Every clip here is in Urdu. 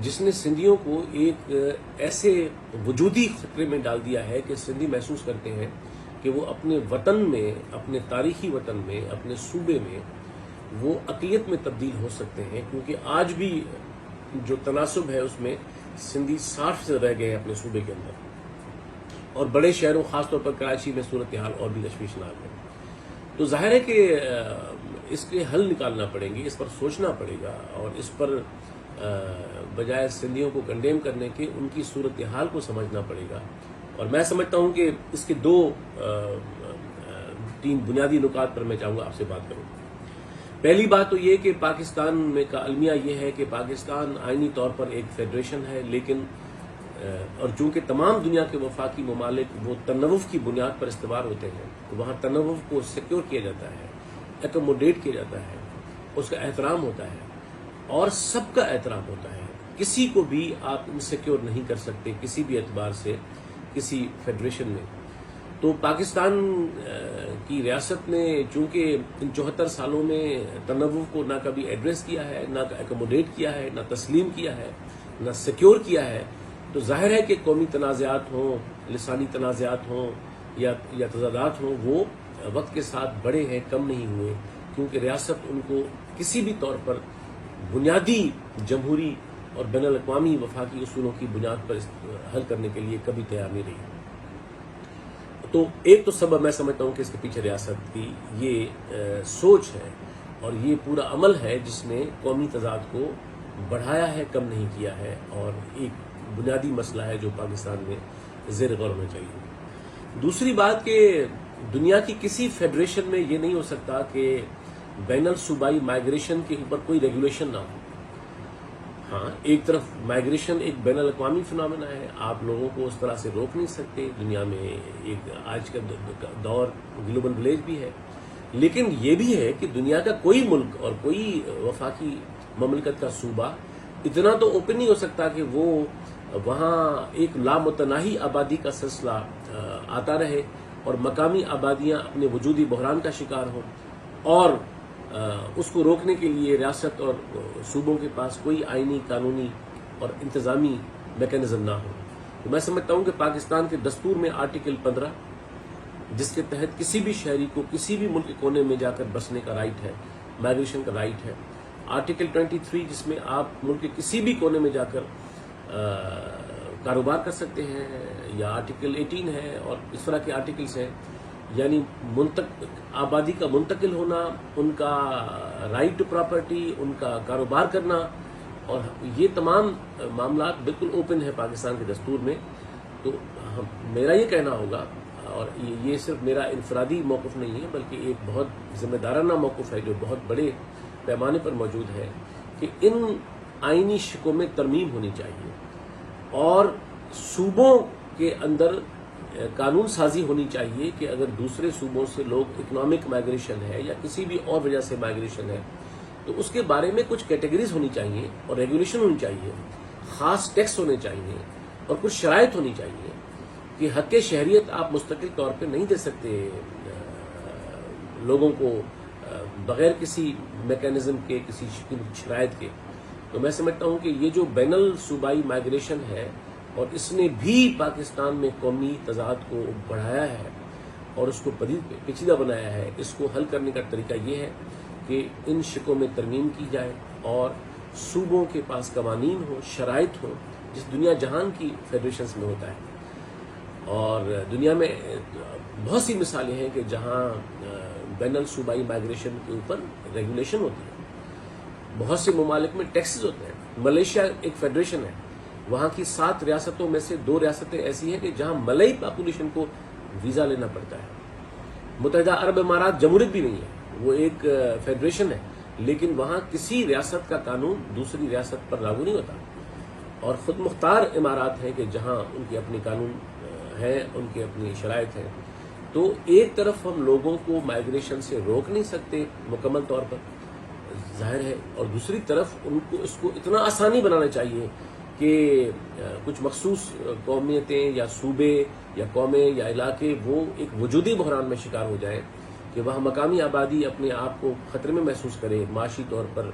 جس نے سندھیوں کو ایک ایسے وجودی خطرے میں ڈال دیا ہے کہ سندھی محسوس کرتے ہیں کہ وہ اپنے وطن میں، اپنے تاریخی وطن میں، اپنے صوبے میں وہ اقلیت میں تبدیل ہو سکتے ہیں، کیونکہ آج بھی جو تناسب ہے اس میں سندھی 60% رہ گئے ہیں اپنے صوبے کے اندر، اور بڑے شہروں خاص طور پر کراچی میں صورتحال اور بھی تشویشناک ہے۔ تو ظاہر ہے کہ اس کے حل نکالنا پڑیں گے، اس پر سوچنا پڑے گا، اور اس پر بجائے سندھیوں کو کنڈیم کرنے کے ان کی صورتحال کو سمجھنا پڑے گا۔ اور میں سمجھتا ہوں کہ اس کے تین بنیادی نکات پر میں چاہوں گا آپ سے بات کروں۔ پہلی بات تو یہ کہ پاکستان میں کا المیہ یہ ہے کہ پاکستان آئینی طور پر ایک فیڈریشن ہے، لیکن اور چونکہ تمام دنیا کے وفاقی ممالک وہ تنوع کی بنیاد پر استوار ہوتے ہیں، تو وہاں تنوع کو سیکیور کیا جاتا ہے، ایکوموڈیٹ کیا جاتا ہے، اس کا احترام ہوتا ہے اور سب کا احترام ہوتا ہے۔ کسی کو بھی آپ انسیکیور نہیں کر سکتے کسی بھی اعتبار سے کسی فیڈریشن میں۔ تو پاکستان کی ریاست نے چونکہ ان 74 سالوں میں تنوع کو نہ کبھی ایڈریس کیا ہے، نہ ایکوموڈیٹ کیا ہے، نہ تسلیم کیا ہے، نہ سیکیور کیا ہے، تو ظاہر ہے کہ قومی تنازعات ہوں، لسانی تنازعات ہوں یا تضادات ہوں، وہ وقت کے ساتھ بڑے ہیں، کم نہیں ہوئے، کیونکہ ریاست ان کو کسی بھی طور پر بنیادی جمہوری اور بین الاقوامی وفاقی اصولوں کی بنیاد پر حل کرنے کے لیے کبھی تیار نہیں رہی۔ تو ایک تو سبب میں سمجھتا ہوں کہ اس کے پیچھے ریاست کی یہ سوچ ہے اور یہ پورا عمل ہے جس نے قومی تضاد کو بڑھایا ہے، کم نہیں کیا ہے، اور ایک بنیادی مسئلہ ہے جو پاکستان میں زیر غور ہونا چاہیے۔ دوسری بات کہ دنیا کی کسی فیڈریشن میں یہ نہیں ہو سکتا کہ بین الصوبائی مائیگریشن کے اوپر کوئی ریگولیشن نہ ہو۔ ہاں، ایک طرف مائیگریشن ایک بین الاقوامی فنامنا ہے، آپ لوگوں کو اس طرح سے روک نہیں سکتے، دنیا میں ایک آج کا دور گلوبل ولیج بھی ہے، لیکن یہ بھی ہے کہ دنیا کا کوئی ملک اور کوئی وفاقی مملکت کا صوبہ اتنا تو اوپن نہیں ہو سکتا کہ وہ وہاں ایک لامتناہی آبادی کا سلسلہ آتا رہے اور مقامی آبادیاں اپنے وجودی بحران کا شکار ہوں، اور اس کو روکنے کے لیے ریاست اور صوبوں کے پاس کوئی آئینی، قانونی اور انتظامی میکینزم نہ ہو۔ تو میں سمجھتا ہوں کہ پاکستان کے دستور میں آرٹیکل 15 جس کے تحت کسی بھی شہری کو کسی بھی ملک کے کونے میں جا کر بسنے کا رائٹ ہے، مائیگریشن کا رائٹ ہے، آرٹیکل 23 جس میں آپ ملک کے کسی بھی کونے میں جا کر کاروبار کر سکتے ہیں، یا آرٹیکل 18 ہے اور اس طرح کے آرٹیکلز ہیں، یعنی آبادی کا منتقل ہونا، ان کا رائٹ ٹو پراپرٹی، ان کا کاروبار کرنا، اور یہ تمام معاملات بالکل اوپن ہے پاکستان کے دستور میں۔ تو میرا یہ کہنا ہوگا، اور یہ صرف میرا انفرادی موقف نہیں ہے بلکہ ایک بہت ذمہ دارانہ موقف ہے جو بہت بڑے پیمانے پر موجود ہے، کہ ان آئینی شکوں میں ترمیم ہونی چاہیے، اور صوبوں کے اندر قانون سازی ہونی چاہیے کہ اگر دوسرے صوبوں سے لوگ اکنامک مائیگریشن ہے یا کسی بھی اور وجہ سے مائیگریشن ہے تو اس کے بارے میں کچھ کیٹیگریز ہونی چاہیے اور ریگولیشن ہونی چاہیے، خاص ٹیکس ہونے چاہیے اور کچھ شرائط ہونی چاہیے کہ حق شہریت آپ مستقل طور پہ نہیں دے سکتے لوگوں کو بغیر کسی میکینزم کے، کسی شرائط کے۔ تو میں سمجھتا ہوں کہ یہ جو بین الصوبائی مائیگریشن ہے اور اس نے بھی پاکستان میں قومی تضاد کو بڑھایا ہے اور اس کو پیچیدہ بنایا ہے، اس کو حل کرنے کا طریقہ یہ ہے کہ ان شکوں میں ترمیم کی جائے اور صوبوں کے پاس قوانین ہوں، شرائط ہوں، جس دنیا جہان کی فیڈریشنز میں ہوتا ہے۔ اور دنیا میں بہت سی مثالیں ہیں کہ جہاں بین الصوبائی مائیگریشن کے اوپر ریگولیشن ہوتی ہے، بہت سے ممالک میں ٹیکسز ہوتے ہیں۔ ملیشیا ایک فیڈریشن ہے، وہاں کی 7 ریاستوں میں سے 2 ریاستیں ایسی ہیں کہ جہاں ملئی پاپولیشن کو ویزا لینا پڑتا ہے۔ متحدہ عرب امارات جمہوریت بھی نہیں ہے، وہ ایک فیڈریشن ہے، لیکن وہاں کسی ریاست کا قانون دوسری ریاست پر لاگو نہیں ہوتا، اور خود مختار امارات ہیں کہ جہاں ان کے اپنے قانون ہیں، ان کے اپنی شرائط ہیں۔ تو ایک طرف ہم لوگوں کو مائیگریشن سے روک نہیں سکتے مکمل طور پر، ظاہر ہے، اور دوسری طرف ان کو اس کو اتنا آسانی بنانا چاہیے کہ کچھ مخصوص قومیتیں یا صوبے یا قومیں یا علاقے وہ ایک وجودی بحران میں شکار ہو جائیں کہ وہاں مقامی آبادی اپنے آپ کو خطرے میں محسوس کرے، معاشی طور پر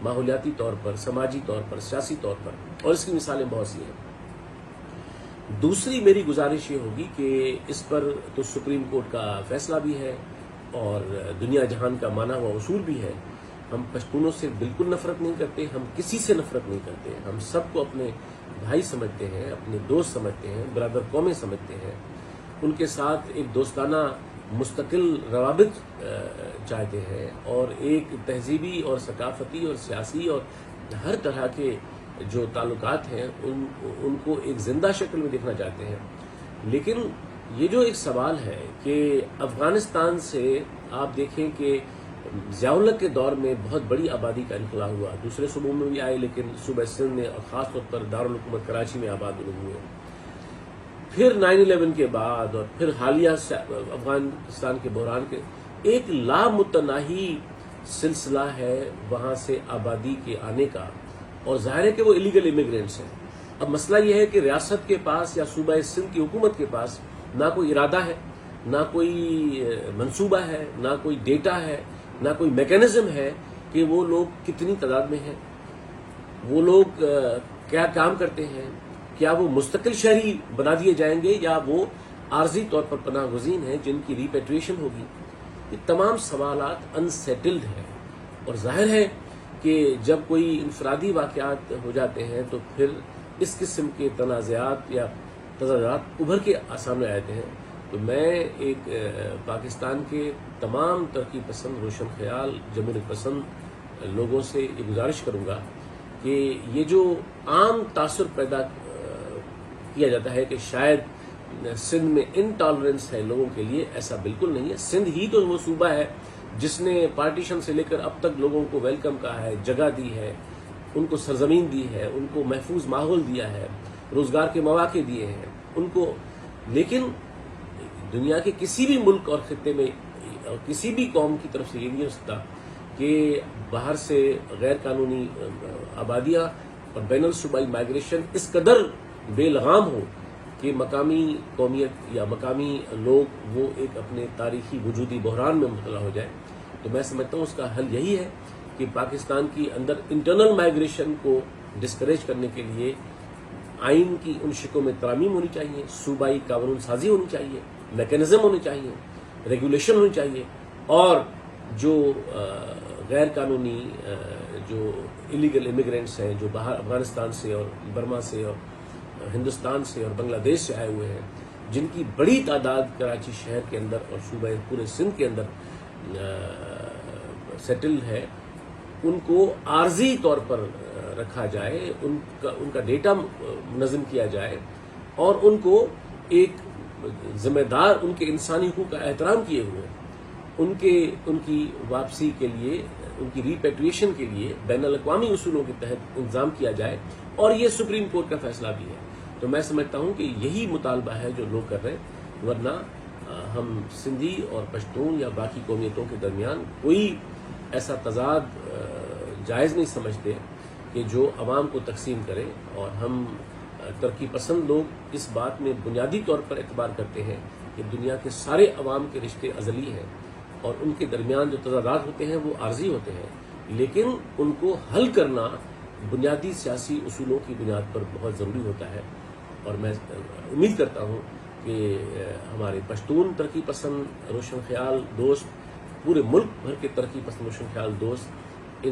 ماحولیاتی طور پر، سماجی طور پر، سیاسی طور پر، اور اس کی مثالیں بہت سی ہیں۔ دوسری میری گزارش یہ ہوگی کہ اس پر تو سپریم کورٹ کا فیصلہ بھی ہے اور دنیا جہان کا مانا ہوا اصول بھی ہے۔ ہم پشتونوں سے بالکل نفرت نہیں کرتے، ہم کسی سے نفرت نہیں کرتے، ہم سب کو اپنے بھائی سمجھتے ہیں، اپنے دوست سمجھتے ہیں، برادر قومیں سمجھتے ہیں، ان کے ساتھ ایک دوستانہ مستقل روابط چاہتے ہیں، اور ایک تہذیبی اور ثقافتی اور سیاسی اور ہر طرح کے جو تعلقات ہیں ان کو ایک زندہ شکل میں دیکھنا چاہتے ہیں۔ لیکن یہ جو ایک سوال ہے کہ افغانستان سے آپ دیکھیں کہ ضیاء الحق کے دور میں بہت بڑی آبادی کا انخلا ہوا، دوسرے صوبوں میں بھی آئے لیکن صوبہ سندھ میں اور خاص طور پر دارالحکومت کراچی میں آباد ہوئے۔ پھر 9/11 کے بعد اور پھر حالیہ افغانستان کے بحران کے ایک لامتناہی سلسلہ ہے وہاں سے آبادی کے آنے کا، اور ظاہر ہے کہ وہ الیگل امیگرینٹس ہیں۔ اب مسئلہ یہ ہے کہ ریاست کے پاس یا صوبہ سندھ کی حکومت کے پاس نہ کوئی ارادہ ہے، نہ کوئی منصوبہ ہے، نہ کوئی ڈیٹا ہے، نہ کوئی میکینزم ہے کہ وہ لوگ کتنی تعداد میں ہیں، وہ لوگ کیا کام کرتے ہیں، کیا وہ مستقل شہری بنا دیے جائیں گے یا وہ عارضی طور پر پناہ گزین ہیں جن کی ریپیٹریشن ہوگی۔ یہ تمام سوالات انسیٹلڈ ہیں، اور ظاہر ہے کہ جب کوئی انفرادی واقعات ہو جاتے ہیں تو پھر اس قسم کے تنازعات یا تضادات ابھر کے سامنے آتے ہیں۔ تو میں ایک پاکستان کے تمام ترقی پسند، روشن خیال، جمہوریت پسند لوگوں سے یہ گزارش کروں گا کہ یہ جو عام تاثر پیدا کیا جاتا ہے کہ شاید سندھ میں انٹالرنس ہے لوگوں کے لیے، ایسا بالکل نہیں ہے۔ سندھ ہی تو وہ صوبہ ہے جس نے پارٹیشن سے لے کر اب تک لوگوں کو ویلکم کہا ہے، جگہ دی ہے، ان کو سرزمین دی ہے، ان کو محفوظ ماحول دیا ہے، روزگار کے مواقع دیے ہیں ان کو۔ لیکن دنیا کے کسی بھی ملک اور خطے میں اور کسی بھی قوم کی طرف سے یہ نہیں ہو سکتا کہ باہر سے غیر قانونی آبادیاں اور بین الصوبائی مائگریشن اس قدر بے لگام ہو کہ مقامی قومیت یا مقامی لوگ وہ ایک اپنے تاریخی وجودی بحران میں مبتلا ہو جائے۔ تو میں سمجھتا ہوں اس کا حل یہی ہے کہ پاکستان کی اندر انٹرنل مائگریشن کو ڈسکریج کرنے کے لیے آئین کی ان شکوں میں ترامیم ہونی چاہیے، صوبائی قانون سازی ہونی چاہیے، میکینزم ہونے چاہیے، ریگولیشن ہونی چاہیے، اور جو غیر قانونی جو الیگل امیگرینٹس ہیں جو باہر افغانستان سے اور برما سے اور ہندوستان سے اور بنگلہ دیش سے آئے ہوئے ہیں، جن کی بڑی تعداد کراچی شہر کے اندر اور صوبہ پورے سندھ کے اندر سیٹل ہے، ان کو عارضی طور پر رکھا جائے، ان کا ڈیٹا منظم کیا جائے، اور ان کو ایک ذمہ دار، ان کے انسانی حقوق کا احترام کیے ہوئے ان کی واپسی کے لیے، ان کی ریپیٹریشن کے لیے بین الاقوامی اصولوں کے تحت انتظام کیا جائے، اور یہ سپریم کورٹ کا فیصلہ بھی ہے۔ تو میں سمجھتا ہوں کہ یہی مطالبہ ہے جو لوگ کر رہے ہیں، ورنہ ہم سندھی اور پشتون یا باقی قومیتوں کے درمیان کوئی ایسا تضاد جائز نہیں سمجھتے کہ جو عوام کو تقسیم کرے، اور ہم ترقی پسند لوگ اس بات میں بنیادی طور پر اعتبار کرتے ہیں کہ دنیا کے سارے عوام کے رشتے ازلی ہیں، اور ان کے درمیان جو تضادات ہوتے ہیں وہ عارضی ہوتے ہیں، لیکن ان کو حل کرنا بنیادی سیاسی اصولوں کی بنیاد پر بہت ضروری ہوتا ہے۔ اور میں امید کرتا ہوں کہ ہمارے پشتون ترقی پسند روشن خیال دوست، پورے ملک بھر کے ترقی پسند روشن خیال دوست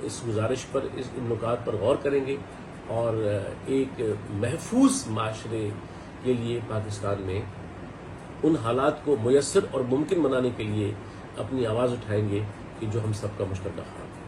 اس گزارش پر، ان نکات پر غور کریں گے، اور ایک محفوظ معاشرے کے لیے پاکستان میں ان حالات کو میسر اور ممکن بنانے کے لیے اپنی آواز اٹھائیں گے کہ جو ہم سب کا مشترکہ خواب ہے۔